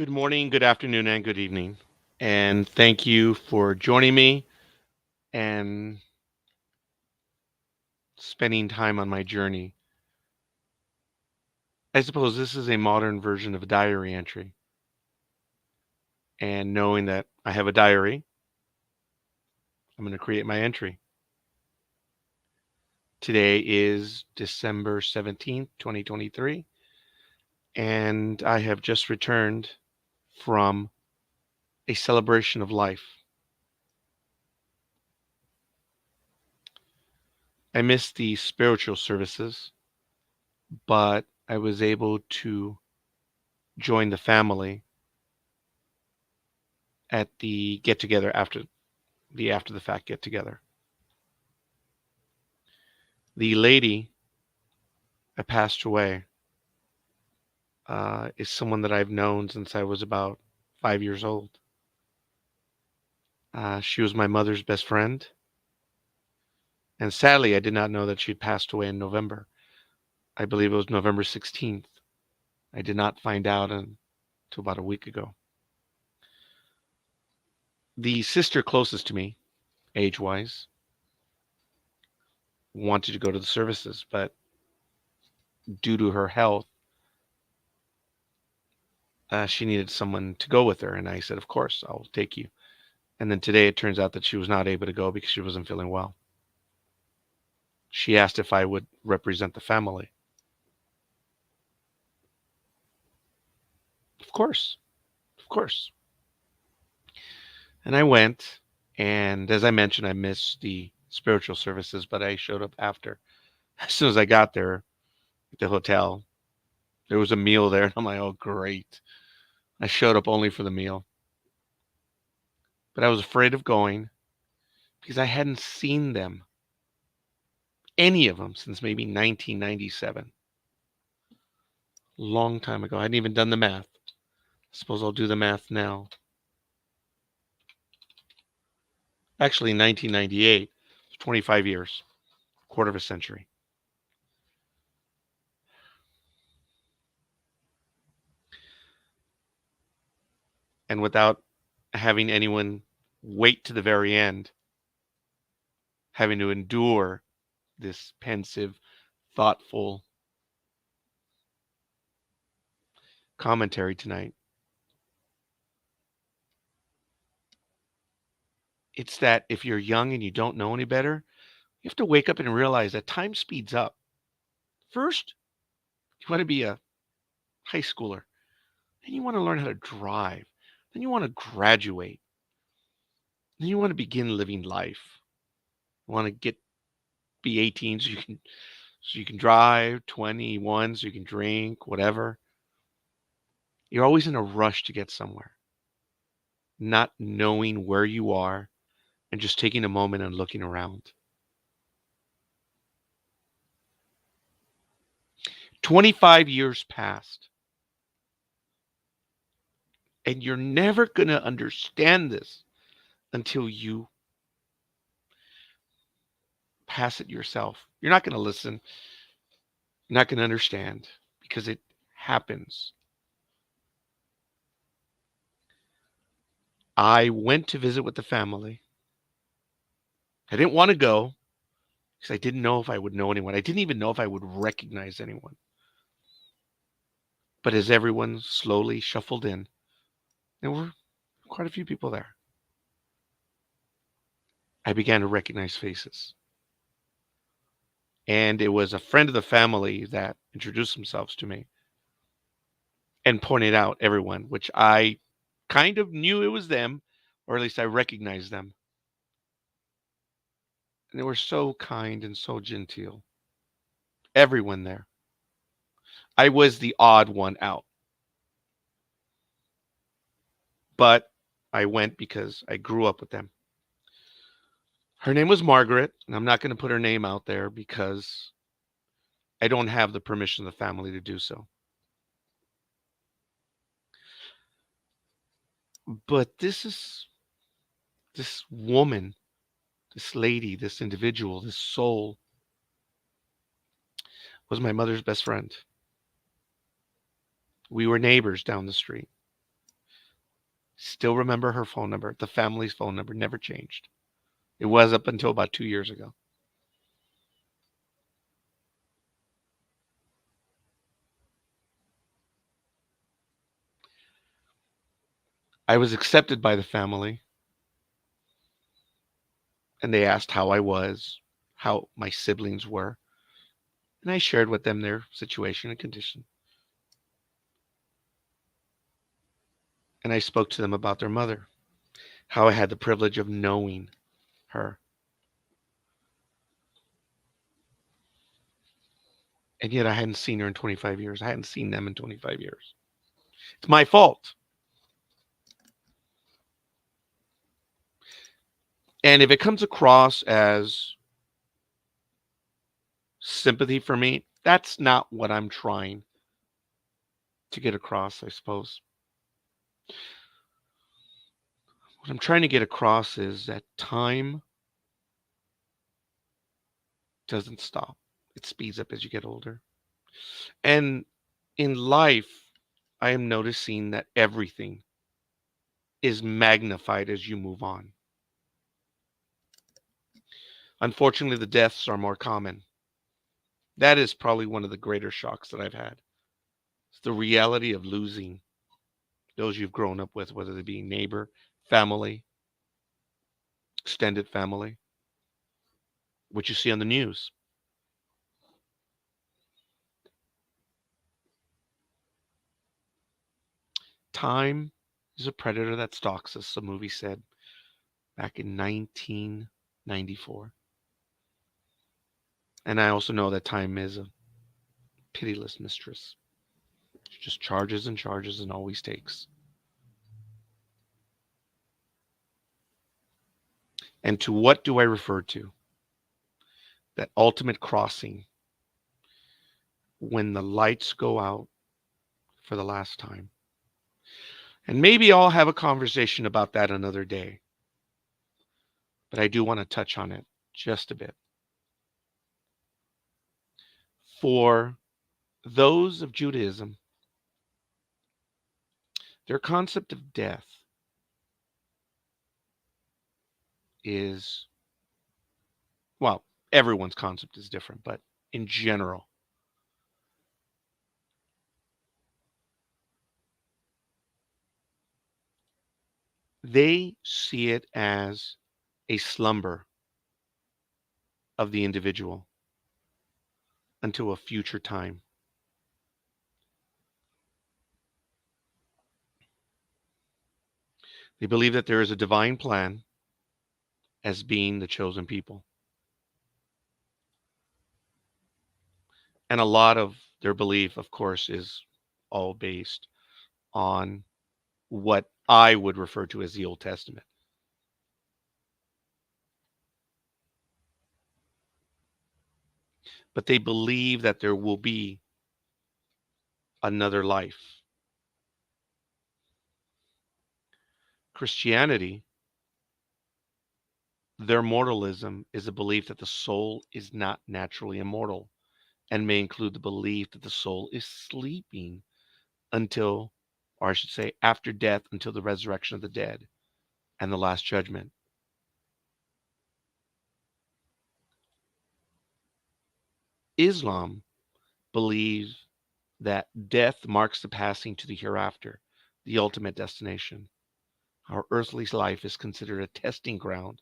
Good morning, good afternoon, and good evening. And thank you for joining me and spending time on my journey. I suppose this is a modern version of a diary entry. And knowing that I have a diary, I'm going to create my entry. Today is December 17th, 2023, and I have just returned from a celebration of life. I missed the spiritual services, but I was able to join the family at the get together after the fact get together. The lady that passed away is someone that I've known since I was about 5 years old. She was my mother's best friend, and sadly, I did not know that she'd passed away in November. I believe it was November 16th. I did not find out until about a week ago. The sister closest to me, age wise, wanted to go to the services, but due to her health, she needed someone to go with her. And I said, of course, I'll take you. And then today it turns out that she was not able to go because she wasn't feeling well. She asked if I would represent the family. Of course, of course. And I went. And as I mentioned, I missed the spiritual services, but I showed up after. As soon as I got there at the hotel, there was a meal there. And I'm like, oh, great. I showed up only for the meal. But I was afraid of going because I hadn't seen them, any of them, since maybe 1997. Long time ago. I hadn't even done the math. I suppose I'll do the math now. Actually, 1998, 25 years, quarter of a century. And without having anyone wait to the very end, having to endure this pensive, thoughtful commentary tonight, it's that if you're young and you don't know any better, you have to wake up and realize that time speeds up. First, you want to be a high schooler. Then you want to learn how to drive. Then you want to graduate. Then you want to begin living life. You want to be 18 so you can drive, 21 so you can drink, whatever. You're always in a rush to get somewhere, not knowing where you are and just taking a moment and looking around. 25 years passed, and you're never going to understand this until you pass it yourself. You're not going to listen. You're not going to understand because it happens. I went to visit with the family. I didn't want to go because I didn't know if I would know anyone. I didn't even know if I would recognize anyone. But as everyone slowly shuffled in, there were quite a few people there. I began to recognize faces. And it was a friend of the family that introduced themselves to me and pointed out everyone, which I kind of knew it was them, or at least I recognized them. And they were so kind and so genteel. Everyone there. I was the odd one out, but I went because I grew up with them. Her name was Margaret, and I'm not going to put her name out there because I don't have the permission of the family to do so. But this woman, this lady, this individual, this soul was my mother's best friend. We were neighbors down the street. Still remember her phone number. The family's phone number never changed. It was up until about 2 years ago. I was accepted by the family, and they asked how I was, how my siblings were, and I shared with them their situation and condition. And I spoke to them about their mother, how I had the privilege of knowing her. And yet I hadn't seen her in 25 years. I hadn't seen them in 25 years. It's my fault. And if it comes across as sympathy for me, that's not what I'm trying to get across, I suppose. What I'm trying to get across is that time doesn't stop. It speeds up as you get older. And in life, I am noticing that everything is magnified as you move on. Unfortunately, the deaths are more common. That is probably one of the greater shocks that I've had. It's the reality of losing those you've grown up with, whether they be neighbor, family, extended family, what you see on the news. Time is a predator that stalks us, a movie said back in 1994. And I also know that time is a pitiless mistress. She just charges and charges and always takes. And to what do I refer to? That ultimate crossing when the lights go out for the last time. And maybe I'll have a conversation about that another day. But I do want to touch on it just a bit. For those of Judaism, their concept of death is, well, everyone's concept is different, but in general, they see it as a slumber of the individual until a future time. They believe that there is a divine plan as being the chosen people. And a lot of their belief, of course, is all based on what I would refer to as the Old Testament. But they believe that there will be another life. Christianity, their mortalism is a belief that the soul is not naturally immortal and may include the belief that the soul is sleeping until, or I should say, after death until the resurrection of the dead and the last judgment. Islam believes that death marks the passing to the hereafter, the ultimate destination. Our earthly life is considered a testing ground,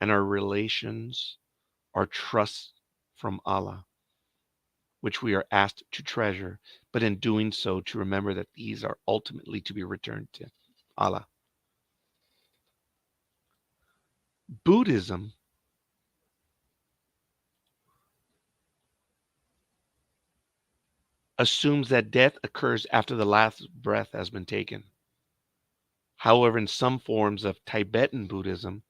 and our relations are trusts from Allah, which we are asked to treasure, but in doing so, to remember that these are ultimately to be returned to Allah. Buddhism assumes that death occurs after the last breath has been taken. However, in some forms of Tibetan Buddhism,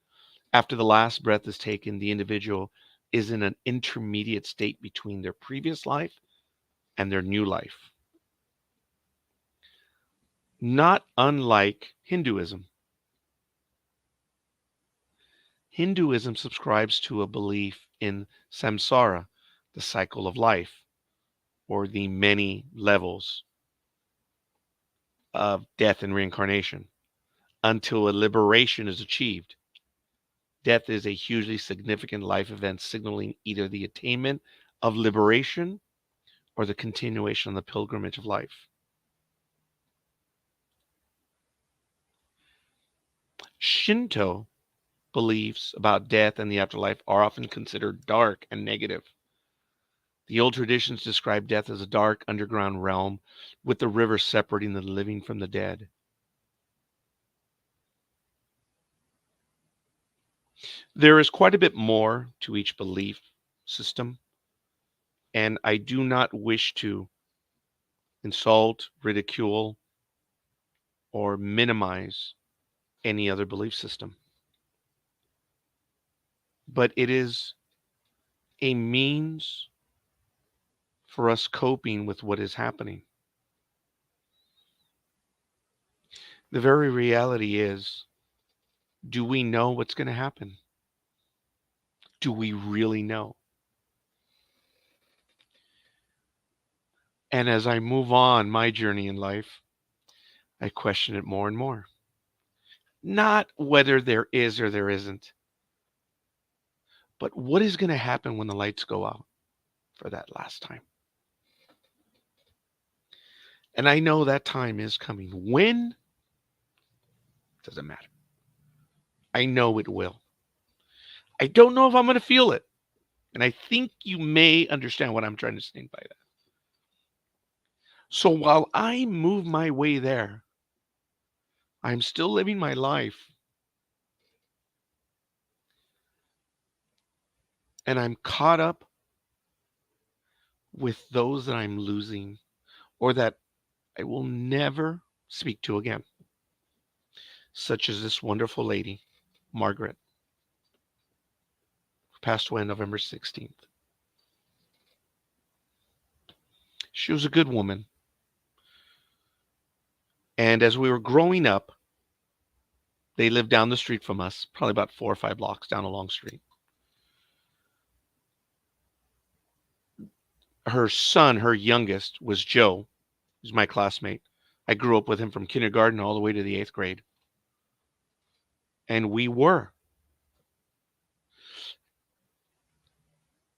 after the last breath is taken, the individual is in an intermediate state between their previous life and their new life. Not unlike Hinduism. Hinduism subscribes to a belief in samsara, the cycle of life, or the many levels of death and reincarnation. until a liberation is achieved. Death is a hugely significant life event signaling either the attainment of liberation or the continuation of the pilgrimage of life. Shinto beliefs about death and the afterlife are often considered dark and negative. The old traditions describe death as a dark underground realm with the river separating the living from the dead. There is quite a bit more to each belief system, and I do not wish to insult, ridicule, or minimize any other belief system. But it is a means for us coping with what is happening. The very reality is, do we know what's going to happen? Do we really know? And as I move on my journey in life, I question it more and more. Not whether there is or there isn't, but what is going to happen when the lights go out for that last time? And I know that time is coming. When? Doesn't matter. I know it will. I don't know if I'm going to feel it. And I think you may understand what I'm trying to say by that. So while I move my way there, I'm still living my life and I'm caught up with those that I'm losing or that I will never speak to again, such as this wonderful lady, Margaret, who passed away on November 16th. She was a good woman. And as we were growing up, they lived down the street from us, probably about 4 or 5 blocks down a long street. Her son, her youngest, was Joe, who's my classmate. I grew up with him from kindergarten all the way to the 8th grade. And we were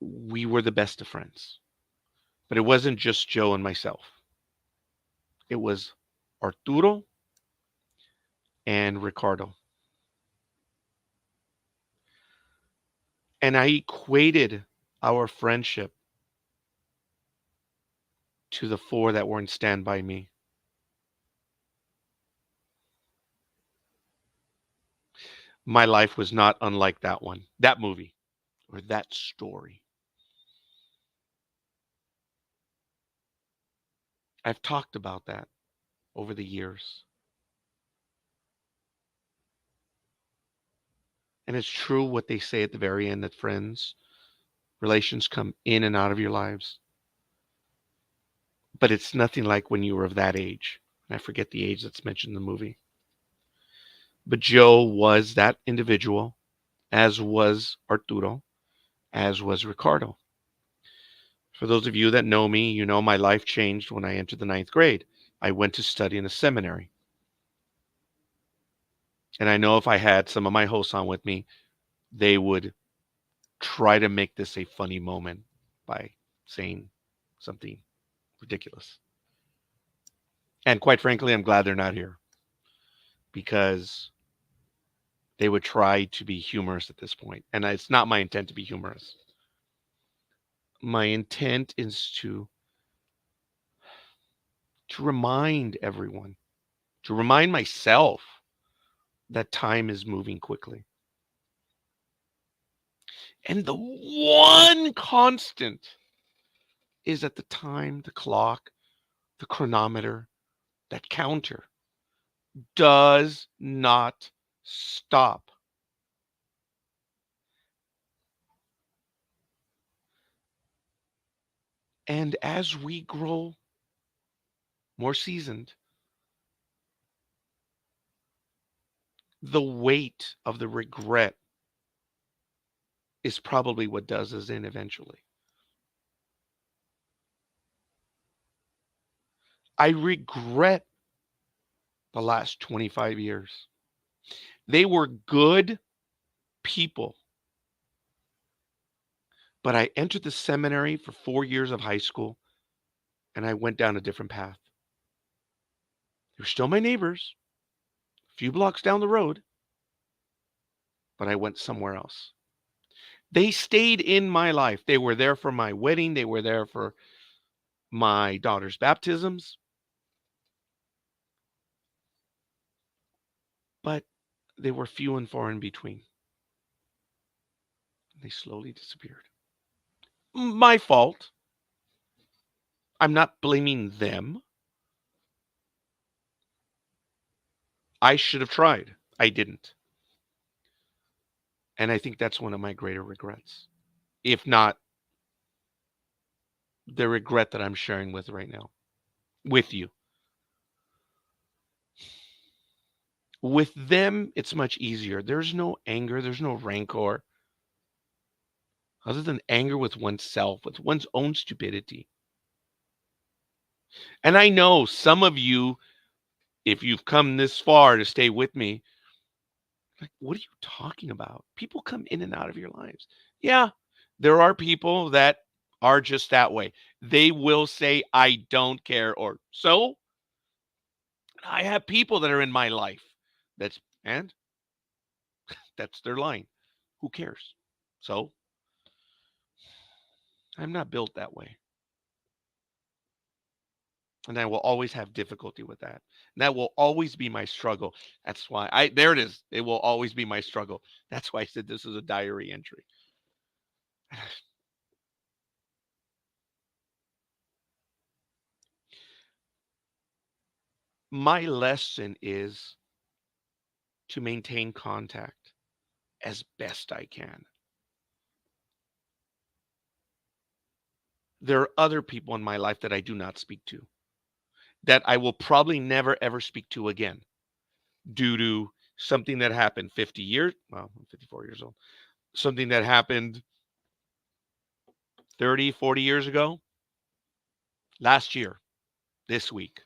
the best of friends. But it wasn't just Joe and myself. It was Arturo and Ricardo. And I equated our friendship to the four that were in Stand By Me. My life was not unlike that one, that movie, or that story. I've talked about that over the years. And it's true what they say at the very end that friends, relations come in and out of your lives. But it's nothing like when you were of that age. I forget the age that's mentioned in the movie. But Joe was that individual, as was Arturo, as was Ricardo. For those of you that know me, you know my life changed when I entered the 9th grade. I went to study in a seminary. And I know if I had some of my hosts on with me, they would try to make this a funny moment by saying something ridiculous. And quite frankly, I'm glad they're not here because they would try to be humorous at this point. And it's not my intent to be humorous. My intent is to remind everyone, to remind myself that time is moving quickly. And the one constant is that the time, the clock, the chronometer, that counter does not stop. And as we grow more seasoned, the weight of the regret is probably what does us in eventually. I regret the last 25 years. They were good people. But I entered the seminary for 4 years of high school and I went down a different path. They were still my neighbors, a few blocks down the road, but I went somewhere else. They stayed in my life. They were there for my wedding. They were there for my daughter's baptisms, but they were few and far in between. They slowly disappeared. My fault. I'm not blaming them. I should have tried. I didn't. And I think that's one of my greater regrets, if not the regret that I'm sharing with right now, with you. With them, it's much easier. There's no anger, there's no rancor, other than anger with oneself, with one's own stupidity. And I know some of you, if you've come this far to stay with me, like, what are you talking about? People come in and out of your lives. Yeah, there are people that are just that way. They will say, I don't care, or so. I have people that are in my life and that's their line. Who cares? So I'm not built that way. And I will always have difficulty with that. And that will always be my struggle. That's why there it is. It will always be my struggle. That's why I said this is a diary entry. My lesson is to maintain contact as best I can. There are other people in my life that I do not speak to, that I will probably never ever speak to again due to something that happened 50 years, well, I'm 54 years old, something that happened 30, 40 years ago, last year, this week.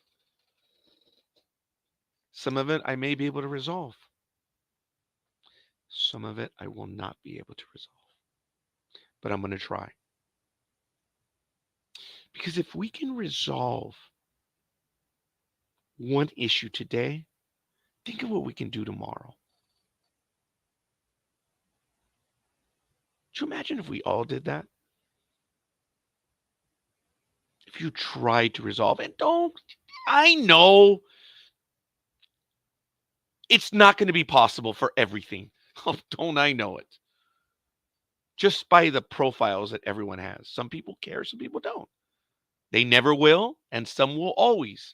Some of it I may be able to resolve. Some of it I will not be able to resolve. But I'm going to try. Because if we can resolve one issue today, think of what we can do tomorrow. Could you imagine if we all did that? If you tried to resolve it, I know it's not going to be possible for everything. Don't I know it? Just by the profiles that everyone has. Some people care, some people don't. They never will, and some will always.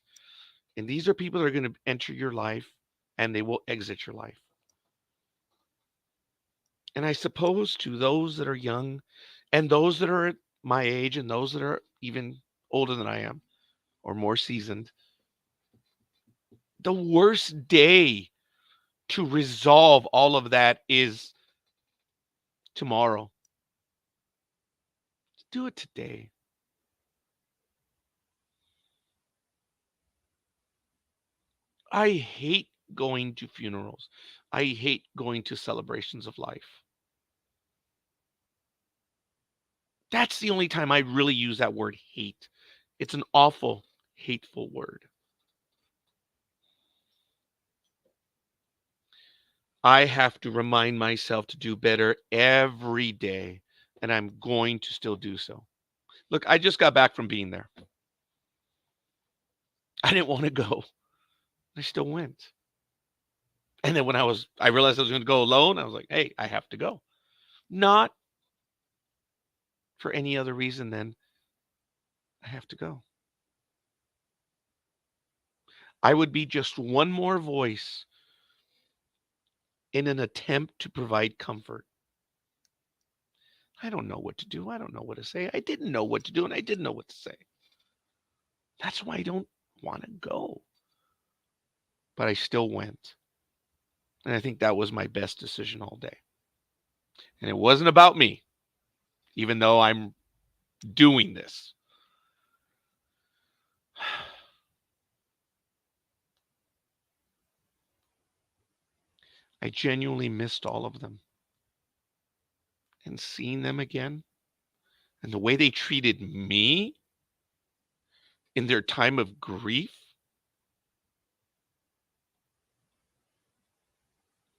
And these are people that are going to enter your life and they will exit your life. And I suppose to those that are young and those that are at my age and those that are even older than I am or more seasoned, the worst day to resolve all of that is tomorrow. Do it today. I hate going to funerals. I hate going to celebrations of life. That's the only time I really use that word hate. It's an awful, hateful word. I have to remind myself to do better every day, and I'm going to still do so. Look, I just got back from being there. I didn't want to go. I still went. And then when I realized I was going to go alone, I was like, hey, I have to go. Not for any other reason than I have to go. I would be just one more voice in an attempt to provide comfort. I don't know what to do. I don't know what to say. I didn't know what to do, and I didn't know what to say. That's why I don't want to go. But I still went. And I think that was my best decision all day. And it wasn't about me, even though I'm doing this. I genuinely missed all of them. And seeing them again and the way they treated me in their time of grief,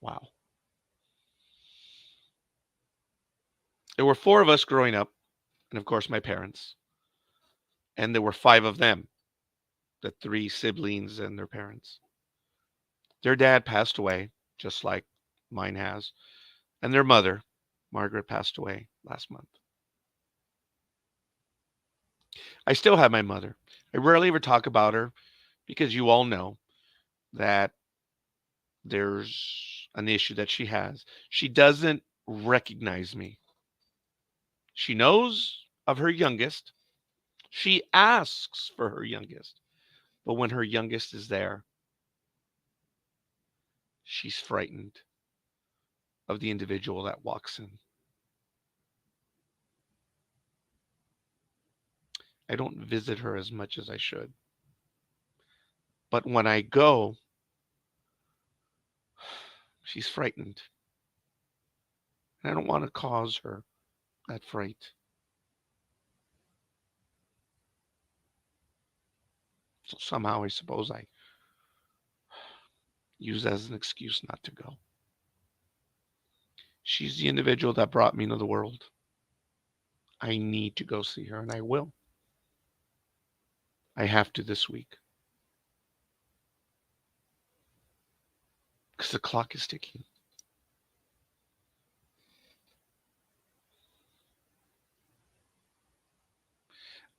wow. There were four of us growing up, and of course, my parents. And there were five of them, the three siblings and their parents. Their dad passed away, just like mine has, and their mother, Margaret, passed away last month. I still have my mother. I rarely ever talk about her because you all know that there's an issue that she has. She doesn't recognize me. She knows of her youngest. She asks for her youngest. But when her youngest is there, she's frightened of the individual that walks in. I don't visit her as much as I should. But when I go, she's frightened. And I don't want to cause her that fright. So somehow I suppose I use that as an excuse not to go. She's the individual that brought me into the world. I need to go see her, and I will. I have to this week because the clock is ticking.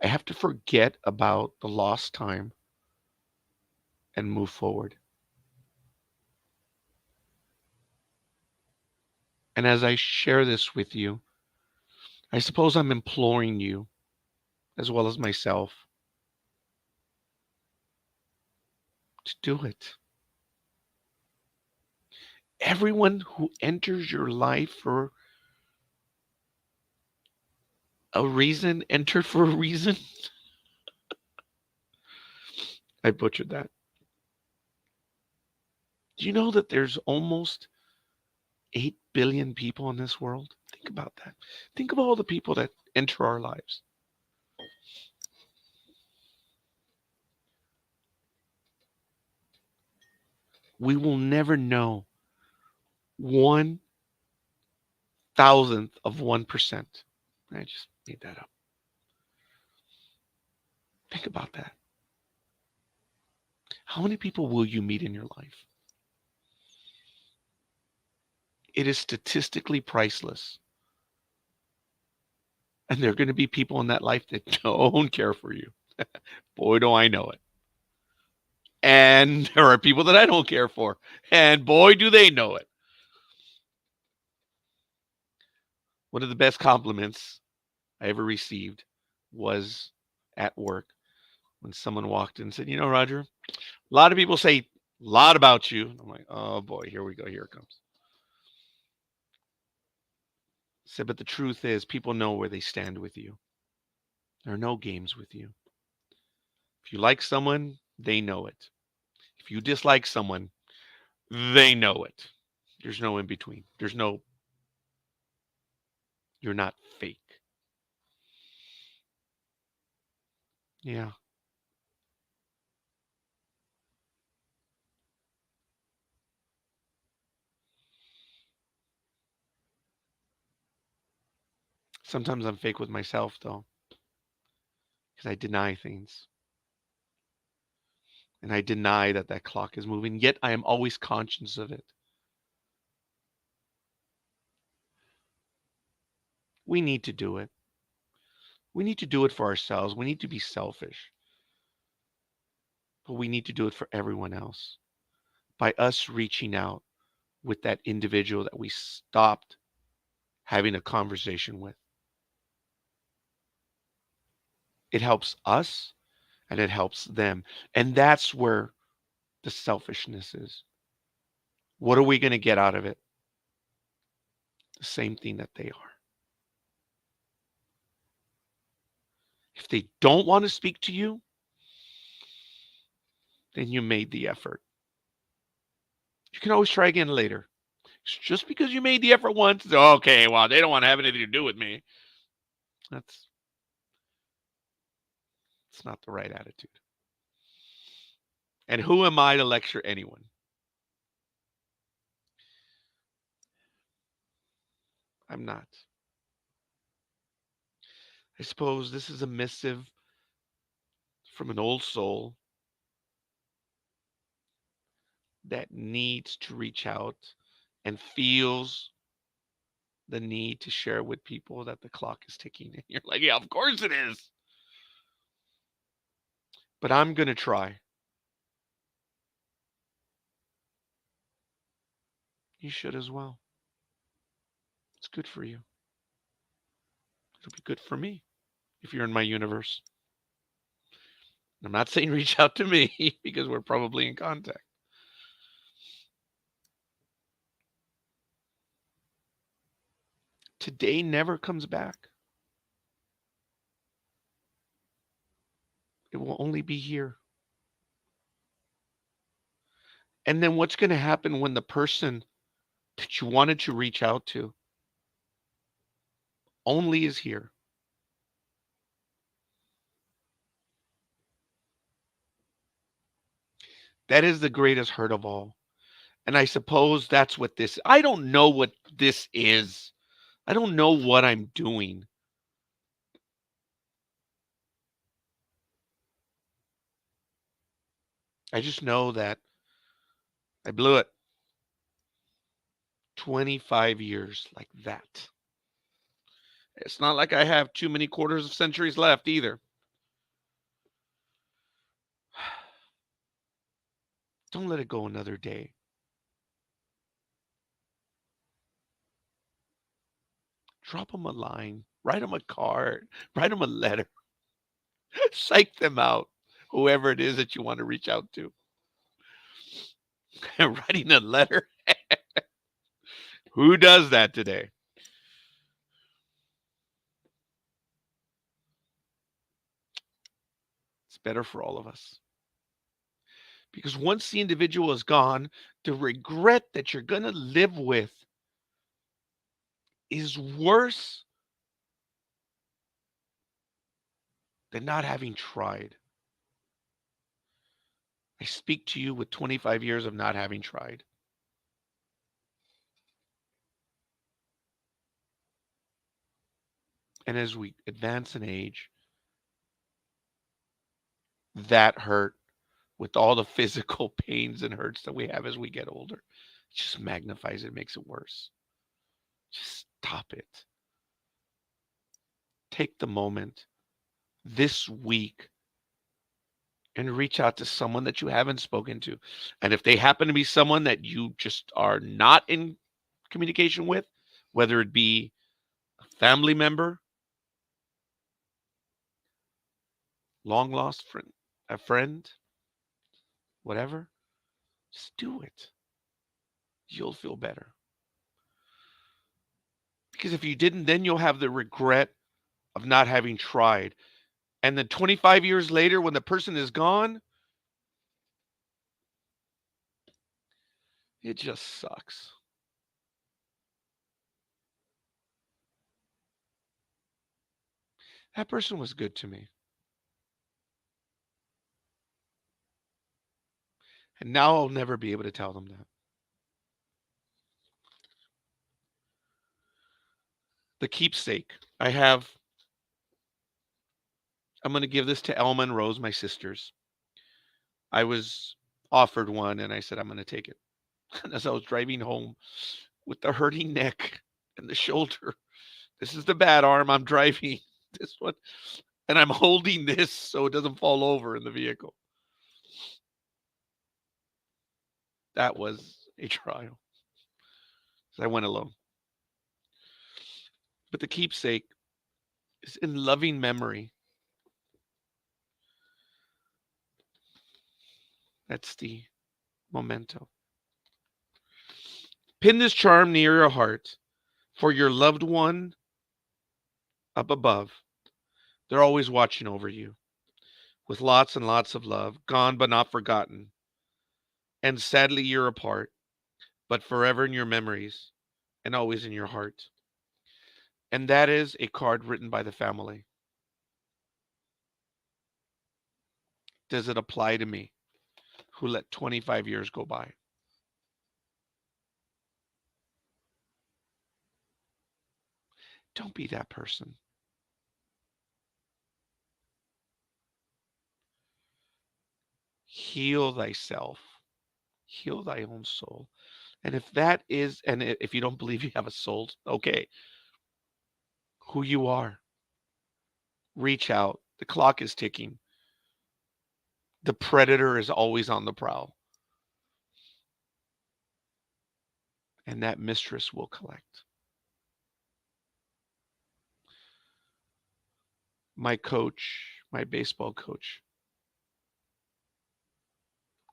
I have to forget about the lost time and move forward. And as I share this with you, I suppose I'm imploring you, as well as myself, to do it. Everyone who enters your life for a reason entered for a reason. I butchered that. Do you know that there's almost 8 billion people in this world? Think about that. Think of all the people that enter our lives. We will never know 1,000th of 1%. I just made that up. Think about that. How many people will you meet in your life? It is statistically priceless. And there are going to be people in that life that don't care for you. Boy, do I know it. And there are people that I don't care for. And boy, do they know it. One of the best compliments I ever received was at work when someone walked in and said, Roger, a lot of people say a lot about you. I'm like, oh boy, here we go. Here it comes. I said, but the truth is, people know where they stand with you. There are no games with you. If you like someone, they know it. If you dislike someone, they know it. There's no in between. You're not fake. Yeah. Sometimes I'm fake with myself, though, because I deny things. And I deny that that clock is moving, yet I am always conscious of it. We need to do it. We need to do it for ourselves. We need to be selfish, but we need to do it for everyone else by us reaching out with that individual that we stopped having a conversation with. It helps us and it helps them. And that's where the selfishness is. What are we going to get out of it? The same thing that they are. If they don't want to speak to you, then you made the effort. You can always try again later. Just because you made the effort once, it's okay, well, they don't want to have anything to do with me. That's it's not the right attitude. And who am I to lecture anyone? I'm not. I suppose this is a missive from an old soul that needs to reach out and feels the need to share with people that the clock is ticking. And you're like, yeah, of course it is. But I'm going to try. You should as well. It's good for you. It'll be good for me if you're in my universe. I'm not saying reach out to me because we're probably in contact. Today never comes back. It will only be here. And then what's going to happen when the person that you wanted to reach out to only is here? That is the greatest hurt of all. And I suppose that's what this, I don't know what this is. I don't know what I'm doing. I just know that I blew it. 25 years like that. It's not like I have too many quarters of centuries left either. Don't let it go another day. Drop them a line, write them a card, write them a letter, psych them out, whoever it is that you want to reach out to. Writing a letter? Who does that today? It's better for all of us. Because once the individual is gone, the regret that you're going to live with is worse than not having tried. I speak to you with 25 years of not having tried. And as we advance in age, that hurt with all the physical pains and hurts that we have as we get older, it just magnifies it, makes it worse. Just stop it. Take the moment this week and reach out to someone that you haven't spoken to. And if they happen to be someone that you just are not in communication with, whether it be a family member, long lost friend, a friend, whatever, just do it. You'll feel better. Because if you didn't, then you'll have the regret of not having tried. And then 25 years later, when the person is gone, it just sucks. That person was good to me. And now I'll never be able to tell them that. The keepsake. I'm going to give this to Elma and Rose, my sisters. I was offered one and I said, I'm going to take it. And as I was driving home with the hurting neck and the shoulder, this is the bad arm I'm driving. This one. And I'm holding this so it doesn't fall over in the vehicle. That was a trial. So I went alone. But the keepsake is in loving memory. That's the memento. Pin this charm near your heart for your loved one up above. They're always watching over you with lots and lots of love, gone but not forgotten. And sadly, you're apart. but forever in your memories and always in your heart. And that is a card written by the family. Does it apply to me, who let 25 years go by? Don't be that person. Heal thyself. Heal thy own soul. And if that is, and if you don't believe you have a soul, okay, who you are, reach out. The clock is ticking. The predator is always on the prowl, and that mistress will collect. My coach, my baseball coach,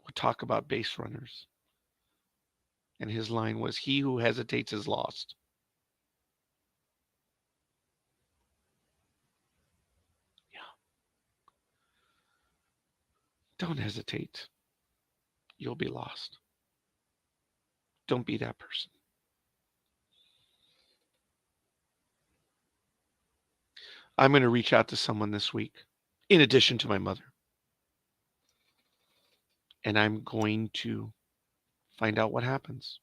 would talk about base runners. And his line was, "He who hesitates is lost." Yeah. Don't hesitate. You'll be lost. Don't be that person. I'm going to reach out to someone this week, in addition to my mother, and I'm going to find out what happens.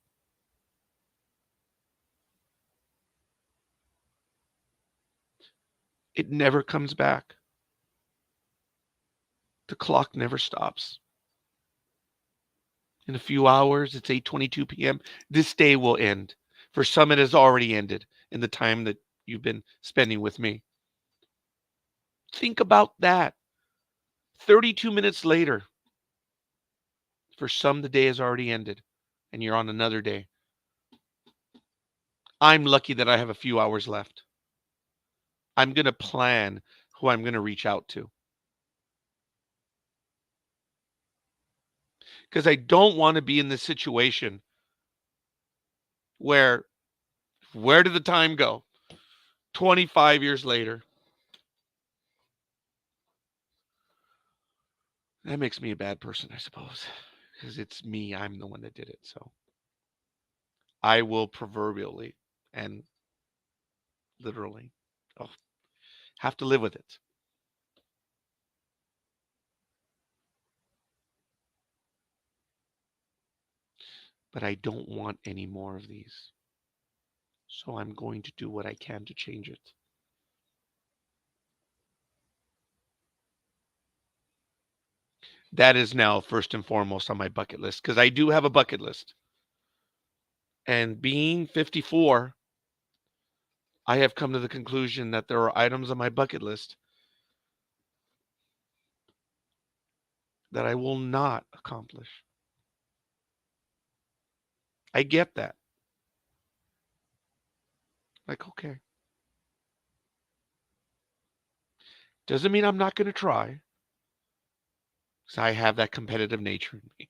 It never comes back. The clock never stops. In a few hours, it's 8:22 p.m. This day will end. For some, it has already ended in the time that you've been spending with me. Think about that. 32 minutes later, for some, the day has already ended and you're on another day. I'm lucky that I have a few hours left. I'm going to plan who I'm going to reach out to, because I don't want to be in this situation where did the time go? 25 years later. That makes me a bad person, I suppose, because it's me. I'm the one that did it. So I will proverbially and literally, oh, have to live with it. But I don't want any more of these. So I'm going to do what I can to change it. That is now first and foremost on my bucket list, because I do have a bucket list. And being 54, I have come to the conclusion that there are items on my bucket list that I will not accomplish. I get that. Like, okay. Doesn't mean I'm not going to try, because I have that competitive nature in me.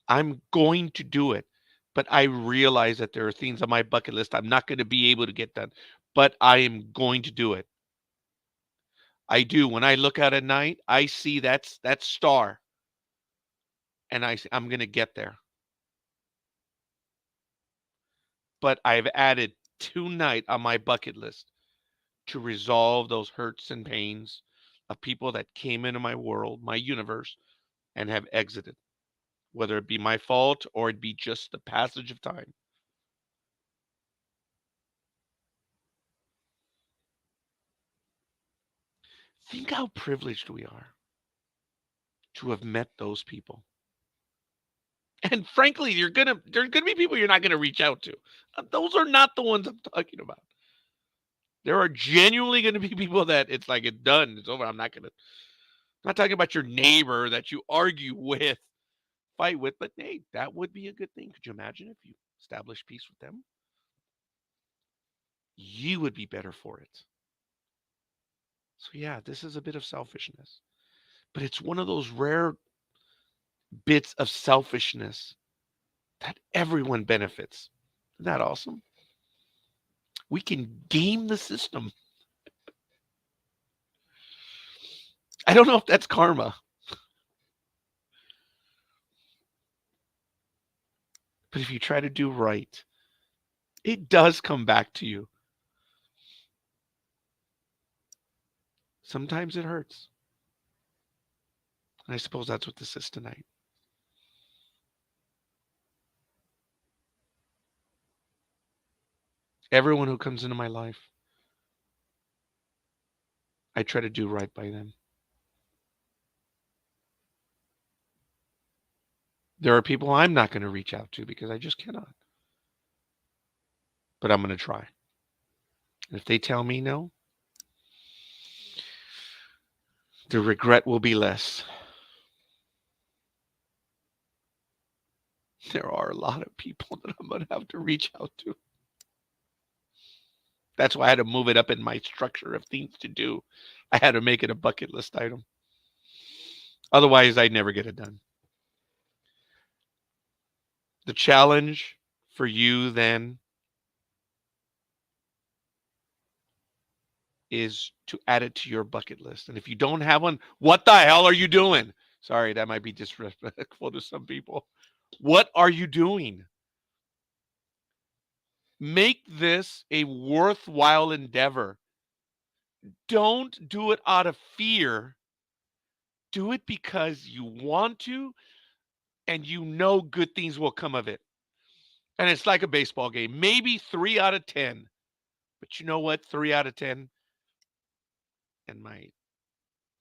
I'm going to do it. But I realize that there are things on my bucket list I'm not going to be able to get done. But I am going to do it. I do. When I look out at night, I see that star, and I'm going to get there. But I've added tonight on my bucket list to resolve those hurts and pains of people that came into my world, my universe, and have exited, whether it be my fault or it be just the passage of time. Think how privileged we are to have met those people. And frankly, there's gonna be people you're not gonna reach out to. Those are not the ones I'm talking about. There are genuinely gonna be people that it's like it's done, it's over. I'm not talking about your neighbor that you argue with, fight with, but hey, that would be a good thing. Could you imagine if you establish peace with them? You would be better for it. So yeah, this is a bit of selfishness, but it's one of those rare bits of selfishness that everyone benefits. Isn't that awesome? We can game the system. I don't know if that's karma. But if you try to do right, it does come back to you. Sometimes it hurts. And I suppose that's what this is tonight. Everyone who comes into my life, I try to do right by them. There are people I'm not going to reach out to because I just cannot. But I'm going to try. And if they tell me no, the regret will be less. There are a lot of people that I'm going to have to reach out to. That's why I had to move it up in my structure of things to do. I had to make it a bucket list item. Otherwise, I'd never get it done. The challenge for you then is to add it to your bucket list. And if you don't have one, what the hell are you doing? Sorry, that might be disrespectful to some people. What are you doing? Make this a worthwhile endeavor. Don't do it out of fear. Do it because you want to and you know good things will come of it. And it's like a baseball game. Maybe 3 out of 10. But you know what? 3 out of 10, and my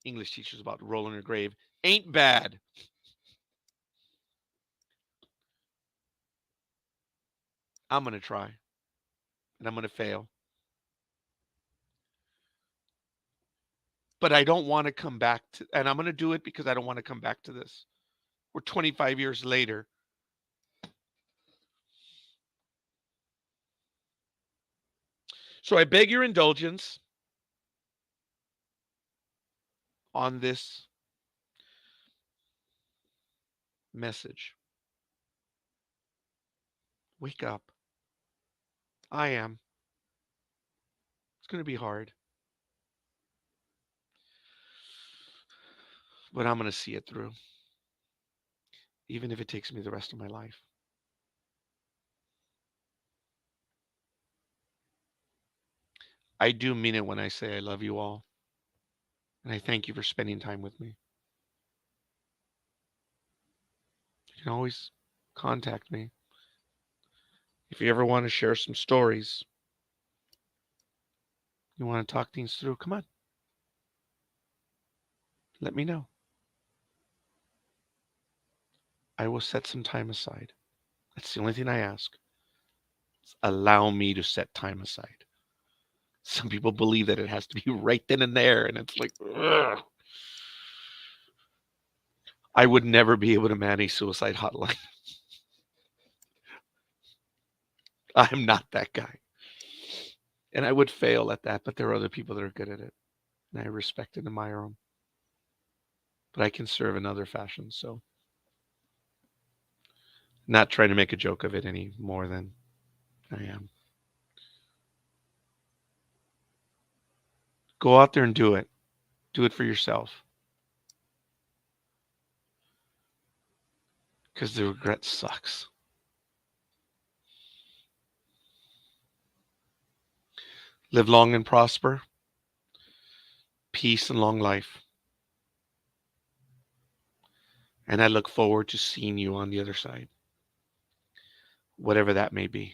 English teacher's about to roll in her grave, ain't bad. I'm going to try. And I'm going to fail. But I don't want to come back to, and I'm going to do it because I don't want to come back to this. We're 25 years later. So I beg your indulgence on this message. Wake up. I am. It's going to be hard. But I'm going to see it through. Even if it takes me the rest of my life. I do mean it when I say I love you all. And I thank you for spending time with me. You can always contact me. If you ever want to share some stories, you want to talk things through, come on. Let me know. I will set some time aside. That's the only thing I ask. Allow me to set time aside. Some people believe that it has to be right then and there, and it's like, ugh. I would never be able to manage suicide hotline. I'm not that guy. And I would fail at that, but there are other people that are good at it. And I respect and admire them. But I can serve in other fashions, so not trying to make a joke of it any more than I am. Go out there and do it. Do it for yourself. Because the regret sucks. Live long and prosper. Peace and long life. And I look forward to seeing you on the other side. Whatever that may be.